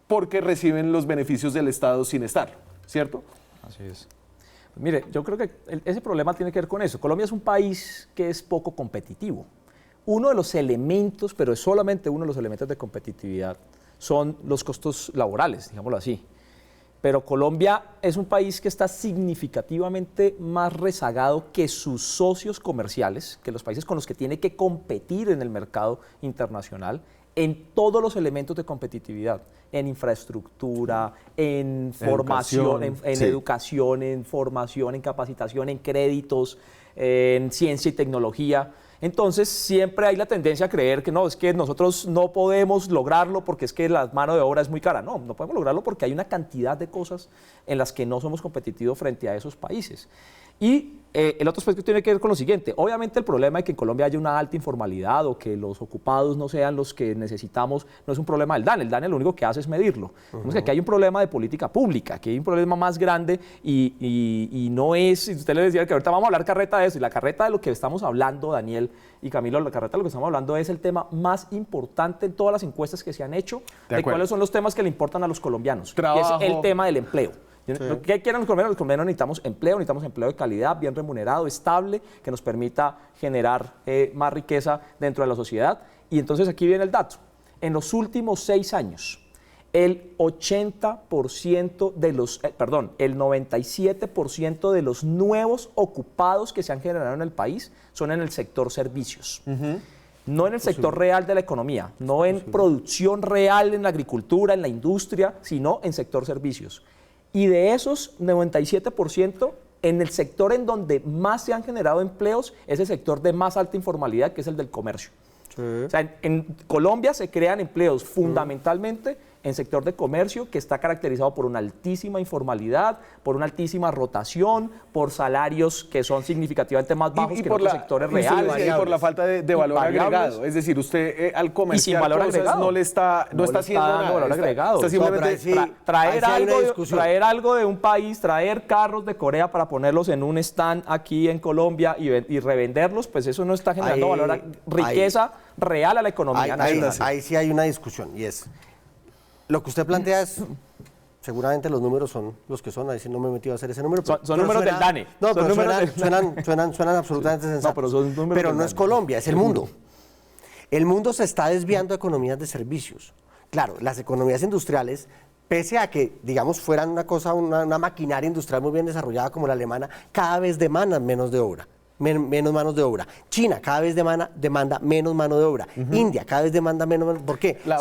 porque reciben los beneficios del Estado sin estarlo, ¿cierto? Así es. Mire, yo creo que ese problema tiene que ver con eso. Colombia es un país que es poco competitivo. Uno de los elementos, pero es solamente uno de los elementos de competitividad, son los costos laborales, digámoslo así. Pero Colombia es un país que está significativamente más rezagado que sus socios comerciales, que los países con los que tiene que competir en el mercado internacional, en todos los elementos de competitividad, en infraestructura, en formación, en educación, en formación, en capacitación, en créditos, en ciencia y tecnología. Entonces siempre hay la tendencia a creer que no, es que nosotros no podemos lograrlo porque es que la mano de obra es muy cara. No, no podemos lograrlo porque hay una cantidad de cosas en las que no somos competitivos frente a esos países. Y el otro aspecto tiene que ver con lo siguiente. Obviamente el problema de que en Colombia haya una alta informalidad o que los ocupados no sean los que necesitamos no es un problema del DANE. El DANE lo único que hace es medirlo. Vemos que aquí hay un problema de política pública, que hay un problema más grande y no es, usted le decía que ahorita vamos a hablar carreta de eso, y la carreta de lo que estamos hablando, Daniel y Camilo, la carreta de lo que estamos hablando es el tema más importante en todas las encuestas que se han hecho de cuáles son los temas que le importan a los colombianos, que es el tema del empleo. Sí. ¿Qué quieren los colombianos? Los colombianos necesitamos empleo de calidad, bien remunerado, estable, que nos permita generar más riqueza dentro de la sociedad. Y entonces aquí viene el dato. En los últimos 6 años, el 80% de los, el 97% de los nuevos ocupados que se han generado en el país son en el sector servicios. No en el sector real de la economía, no en producción real en la agricultura, en la industria, sino en sector servicios. Y de esos 97%, en el sector en donde más se han generado empleos es el sector de más alta informalidad, que es el del comercio. Sí. O sea, en Colombia se crean empleos fundamentalmente en sector de comercio, que está caracterizado por una altísima informalidad, por una altísima rotación, por salarios que son significativamente más bajos que en otros sectores reales. Y por la falta de valor agregado. Es decir, usted al comerciar cosas no está haciendo nada. Valor agregado. Está simplemente traer algo de un país, traer carros de Corea para ponerlos en un stand aquí en Colombia y revenderlos, pues eso no está generando riqueza real a la economía nacional. Ahí sí hay una discusión, y es... Lo que usted plantea es, seguramente los números son los que son, ahí sí no me he metido a hacer ese número. Son números del DANE. No, pero suenan absolutamente sensatos. No, pero son números pero no es Colombia, es el mundo. El mundo se está desviando a economías de servicios. Claro, las economías industriales, pese a que, digamos, fueran una maquinaria industrial muy bien desarrollada como la alemana, cada vez demandan menos de obra. Menos manos de obra. China cada vez demanda menos mano de obra. India cada vez demanda menos. ¿Por qué? La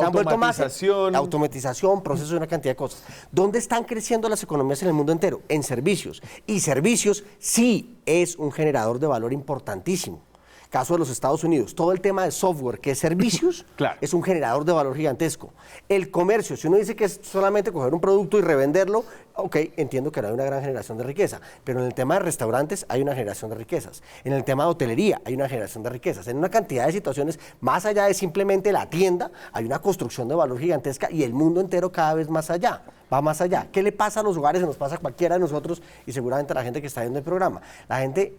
automatización, procesos y una cantidad de cosas. ¿Dónde están creciendo las economías en el mundo entero? En servicios. Y servicios sí es un generador de valor importantísimo. Caso de los Estados Unidos, todo el tema de software, que es servicios, claro, es un generador de valor gigantesco. El comercio, si uno dice que es solamente coger un producto y revenderlo, ok, entiendo que no hay una gran generación de riqueza, pero en el tema de restaurantes hay una generación de riquezas, en el tema de hotelería hay una generación de riquezas, en una cantidad de situaciones, más allá de simplemente la tienda, hay una construcción de valor gigantesca y el mundo entero cada vez más allá. Va más allá. ¿Qué le pasa a los hogares? Se nos pasa a cualquiera de nosotros y seguramente a la gente que está viendo el programa. La gente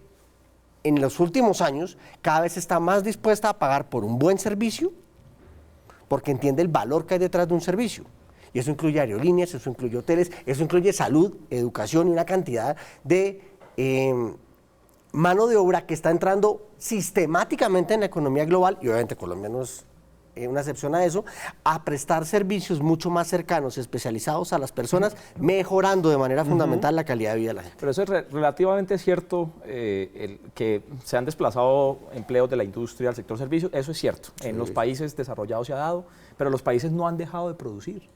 en los últimos años cada vez está más dispuesta a pagar por un buen servicio porque entiende el valor que hay detrás de un servicio. Y eso incluye aerolíneas, eso incluye hoteles, eso incluye salud, educación y una cantidad de mano de obra que está entrando sistemáticamente en la economía global, y obviamente Colombia no es una excepción a eso, a prestar servicios mucho más cercanos, especializados a las personas, mejorando de manera fundamental la calidad de vida de la gente. Pero eso es relativamente cierto, que se han desplazado empleos de la industria al sector servicios, eso es cierto. En los países desarrollados se ha dado, pero los países no han dejado de producir.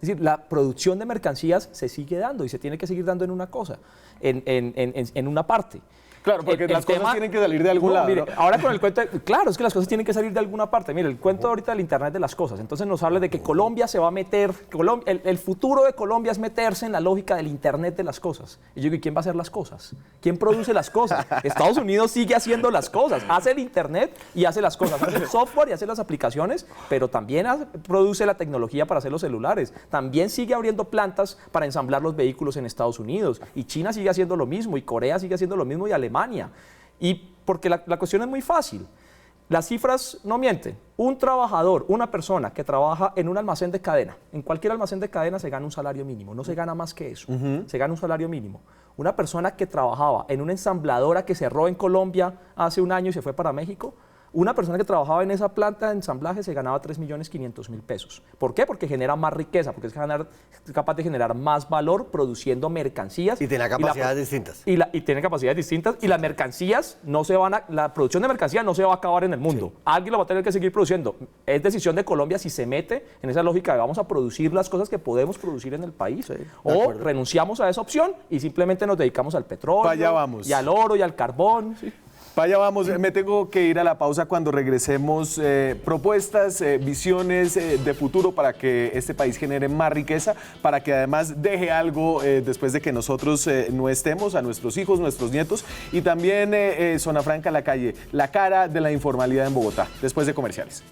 Es decir, la producción de mercancías se sigue dando y se tiene que seguir dando en una cosa, en una parte. Claro, porque las cosas tienen que salir de algún lado. Mire, ¿no? Ahora con el cuento, claro, es que las cosas tienen que salir de alguna parte. Mire, el cuento ahorita del Internet de las cosas. Entonces nos habla de que Colombia se va a meter, el futuro de Colombia es meterse en la lógica del Internet de las cosas. Y yo digo, ¿y quién va a hacer las cosas? ¿Quién produce las cosas? Estados Unidos sigue haciendo las cosas, hace el Internet y hace las cosas, hace el software y hace las aplicaciones, pero también produce la tecnología para hacer los celulares. También sigue abriendo plantas para ensamblar los vehículos en Estados Unidos. Y China sigue haciendo lo mismo, y Corea sigue haciendo lo mismo, y Alemania. Y porque la cuestión es muy fácil. Las cifras no mienten. Un trabajador, una persona que trabaja en un almacén de cadena, en cualquier almacén de cadena se gana un salario mínimo, no se gana más que eso, se gana un salario mínimo. Una persona que trabajaba en una ensambladora que cerró en Colombia hace un año y se fue para México, una persona que trabajaba en esa planta de ensamblaje se ganaba 3.500.000 pesos. ¿Por qué? Porque genera más riqueza, porque es capaz de generar más valor produciendo mercancías. Y tiene capacidades distintas. Y tiene capacidades distintas y las mercancías no se van a, la producción de mercancías no se va a acabar en el mundo. Sí. Alguien lo va a tener que seguir produciendo. Es decisión de Colombia si se mete en esa lógica de vamos a producir las cosas que podemos producir en el país, sí, o renunciamos a esa opción y simplemente nos dedicamos al petróleo, allá vamos, y al oro y al carbón. Sí. Para allá vamos, me tengo que ir a la pausa. Cuando regresemos, propuestas, visiones de futuro para que este país genere más riqueza, para que además deje algo después de que nosotros no estemos, a nuestros hijos, nuestros nietos, y también Zona Franca, la calle, la cara de la informalidad en Bogotá, después de comerciales.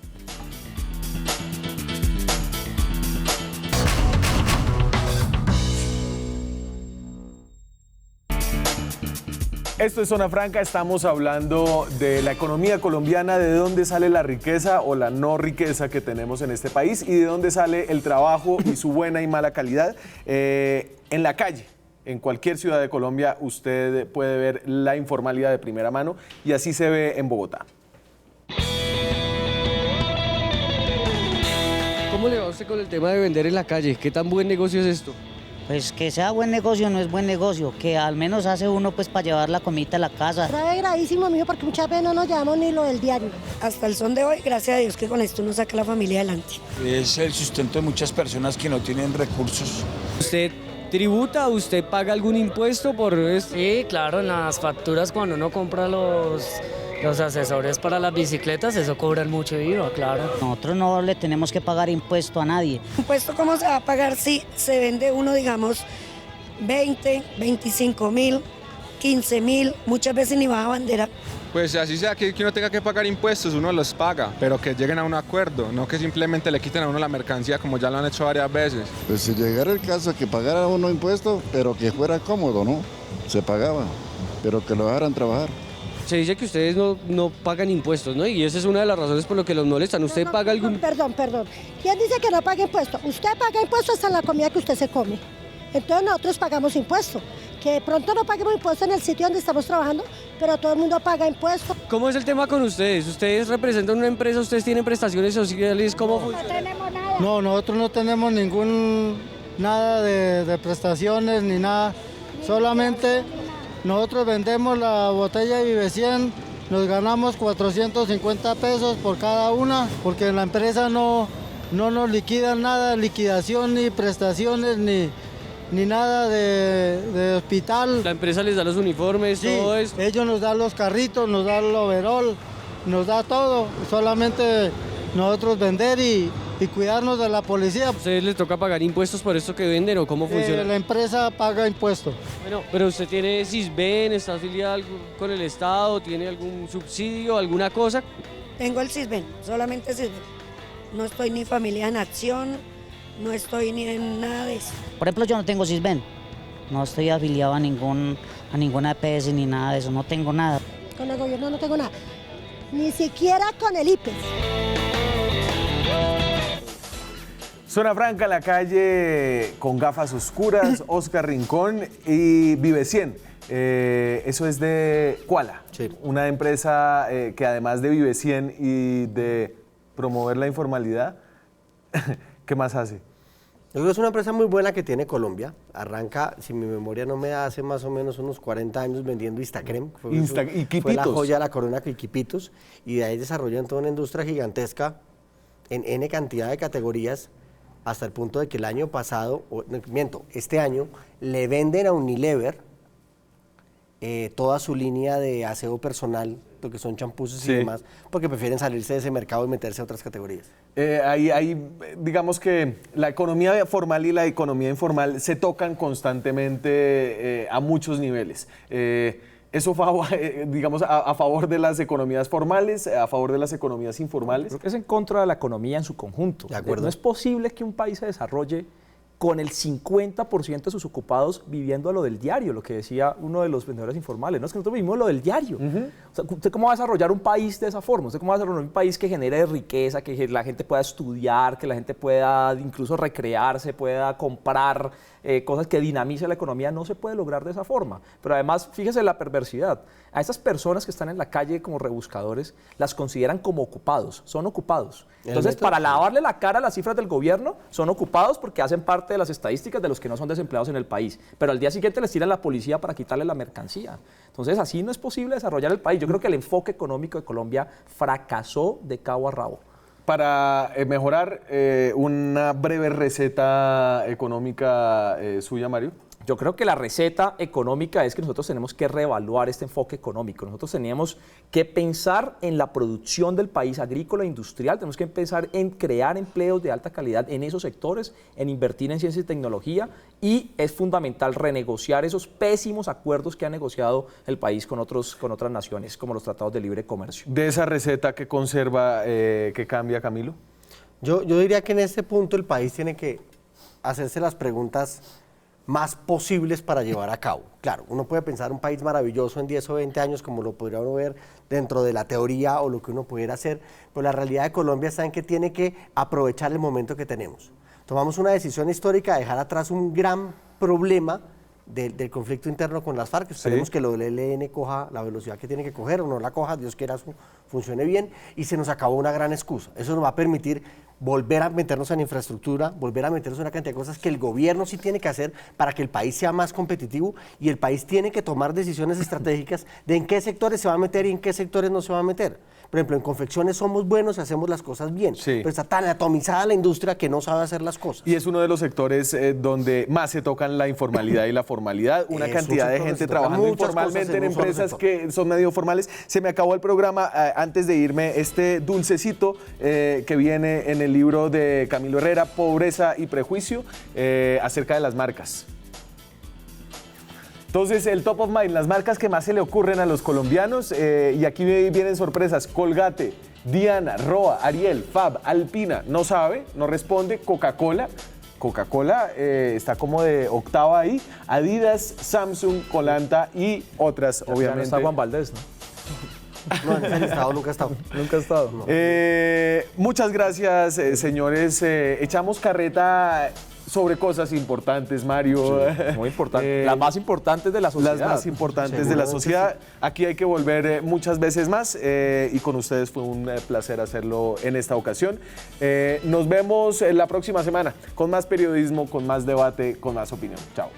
Esto es Zona Franca, estamos hablando de la economía colombiana, de dónde sale la riqueza o la no riqueza que tenemos en este país y de dónde sale el trabajo y su buena y mala calidad. En la calle, en cualquier ciudad de Colombia, usted puede ver la informalidad de primera mano y así se ve en Bogotá. ¿Cómo le va a usted con el tema de vender en la calle? ¿Qué tan buen negocio es esto? Pues que sea buen negocio no es buen negocio, que al menos hace uno pues para llevar la comida a la casa. Grave, gravísimo, mijo, porque muchas veces no nos llevamos ni lo del diario. Hasta el son de hoy, gracias a Dios que con esto uno saca la familia adelante. Es el sustento de muchas personas que no tienen recursos. ¿Usted tributa? ¿Usted paga algún impuesto por esto? Sí, claro, en las facturas cuando uno compra los accesorios para las bicicletas, eso cobran mucho IVA, claro. Nosotros no le tenemos que pagar impuesto a nadie. ¿Impuesto cómo se va a pagar si se vende uno, digamos, 20, 25 mil, 15 mil, muchas veces ni va a bandera? Pues así sea que uno tenga que pagar impuestos, uno los paga, pero que lleguen a un acuerdo, no que simplemente le quiten a uno la mercancía como ya lo han hecho varias veces. Pues si llegara el caso que pagara uno impuestos, pero que fuera cómodo, ¿no? Se pagaba, pero que lo dejaran trabajar. Se dice que ustedes no pagan impuestos, ¿no? Y esa es una de las razones por lo que los molestan. ¿Usted paga algún...? Perdón. ¿Quién dice que no paga impuestos? Usted paga impuestos hasta en la comida que usted se come. Entonces nosotros pagamos impuestos. Que de pronto no paguemos impuestos en el sitio donde estamos trabajando, pero todo el mundo paga impuestos. ¿Cómo es el tema con ustedes? ¿Ustedes representan una empresa? ¿Ustedes tienen prestaciones sociales? ¿Cómo No tenemos nada. No, nosotros no tenemos nada de prestaciones ni nada. Solamente nosotros vendemos la botella de Vive 100, nos ganamos 450 pesos por cada una, porque en la empresa no nos liquidan nada, liquidación ni prestaciones ni nada de hospital. ¿La empresa les da los uniformes, sí, todo eso? Ellos nos dan los carritos, nos dan el overol, nos da todo, solamente nosotros vender y cuidarnos de la policía. ¿A ustedes les toca pagar impuestos por esto que venden o cómo funciona? La empresa paga impuestos. Bueno, pero usted tiene Sisben, está afiliado con el Estado, tiene algún subsidio, alguna cosa. Tengo el Sisben, solamente Sisben. No estoy ni familia en acción, no estoy ni en nada de eso. Por ejemplo, yo no tengo Sisben, no estoy afiliado a ninguna EPS ni nada de eso, no tengo nada. Con el gobierno no tengo nada, ni siquiera con el IPES. Zona Franca, la calle con gafas oscuras, Oscar Rincón y Vive 100. Eso es de Cuala, sí, una empresa que además de Vive 100 y de promover la informalidad, ¿qué más hace? Yo creo que es una empresa muy buena que tiene Colombia. Arranca, si mi memoria no me da, hace más o menos unos 40 años vendiendo Instacrem. Fue la joya de la corona con Iquipitos. Y de ahí desarrollan toda una industria gigantesca en N cantidad de categorías, hasta el punto de que el año pasado, este año, le venden a Unilever toda su línea de aseo personal, lo que son champús y demás, porque prefieren salirse de ese mercado y meterse a otras categorías. Digamos que la economía formal y la economía informal se tocan constantemente a muchos niveles. ¿Eso digamos, a favor de las economías formales, a favor de las economías informales? Creo que es en contra de la economía en su conjunto. De acuerdo. No es posible que un país se desarrolle con el 50% de sus ocupados viviendo a lo del diario, lo que decía uno de los vendedores informales, ¿no? Es que nosotros vivimos lo del diario. O sea, ¿usted cómo va a desarrollar un país de esa forma? ¿Usted cómo va a desarrollar un país que genere riqueza, que la gente pueda estudiar, que la gente pueda incluso recrearse, pueda comprar cosas que dinamicen la economía? No se puede lograr de esa forma. Pero además, fíjese la perversidad. A estas personas que están en la calle como rebuscadores, las consideran como ocupados, son ocupados. Entonces, para lavarle la cara a las cifras del gobierno, son ocupados porque hacen parte de las estadísticas de los que no son desempleados en el país. Pero al día siguiente les tiran la policía para quitarle la mercancía. Entonces, así no es posible desarrollar el país. Yo creo que el enfoque económico de Colombia fracasó de cabo a rabo. Para mejorar, una breve receta económica suya, Mario. Yo creo que la receta económica es que nosotros tenemos que reevaluar este enfoque económico. Nosotros teníamos que pensar en la producción del país agrícola e industrial, tenemos que pensar en crear empleos de alta calidad en esos sectores, en invertir en ciencia y tecnología, y es fundamental renegociar esos pésimos acuerdos que ha negociado el país con otras naciones, como los tratados de libre comercio. De esa receta que conserva, ¿qué cambia, Camilo? Yo diría que en este punto el país tiene que hacerse las preguntas más posibles para llevar a cabo. Claro, uno puede pensar un país maravilloso en 10 o 20 años como lo podría uno ver dentro de la teoría o lo que uno pudiera hacer, pero la realidad de Colombia está en que tiene que aprovechar el momento que tenemos. Tomamos una decisión histórica de dejar atrás un gran problema del conflicto interno con las FARC. Esperemos que lo del ELN coja la velocidad que tiene que coger, o no la coja, Dios quiera, funcione bien, y se nos acabó una gran excusa. Eso nos va a permitir volver a meternos en infraestructura, volver a meternos en una cantidad de cosas que el gobierno sí tiene que hacer para que el país sea más competitivo, y el país tiene que tomar decisiones estratégicas de en qué sectores se va a meter y en qué sectores no se va a meter. Por ejemplo, en confecciones somos buenos y hacemos las cosas bien, pero está tan atomizada la industria que no sabe hacer las cosas. Y es uno de los sectores donde más se tocan la informalidad y la formalidad, una cantidad de gente trabajando informalmente en empresas que son medio formales. Se me acabó el programa. Antes de irme, este dulcecito que viene en el libro de Camilo Herrera, Pobreza y Prejuicio, acerca de las marcas. Entonces, el top of mind, las marcas que más se le ocurren a los colombianos, y aquí vienen sorpresas: Colgate, Diana, Roa, Ariel, Fab, Alpina, no sabe, no responde, Coca-Cola. Coca-Cola está como de octava ahí, Adidas, Samsung, Colanta y otras, obviamente. Ya no está Juan Valdés, ¿no? No, en ese listado nunca ha estado. Nunca ha estado. No. Muchas gracias, señores. Echamos carreta sobre cosas importantes, Mario. Sí, muy importantes. Las más importantes de la sociedad. Las más importantes de la sociedad. Aquí hay que volver muchas veces más, y con ustedes fue un placer hacerlo en esta ocasión. Nos vemos la próxima semana con más periodismo, con más debate, con más opinión. Chao.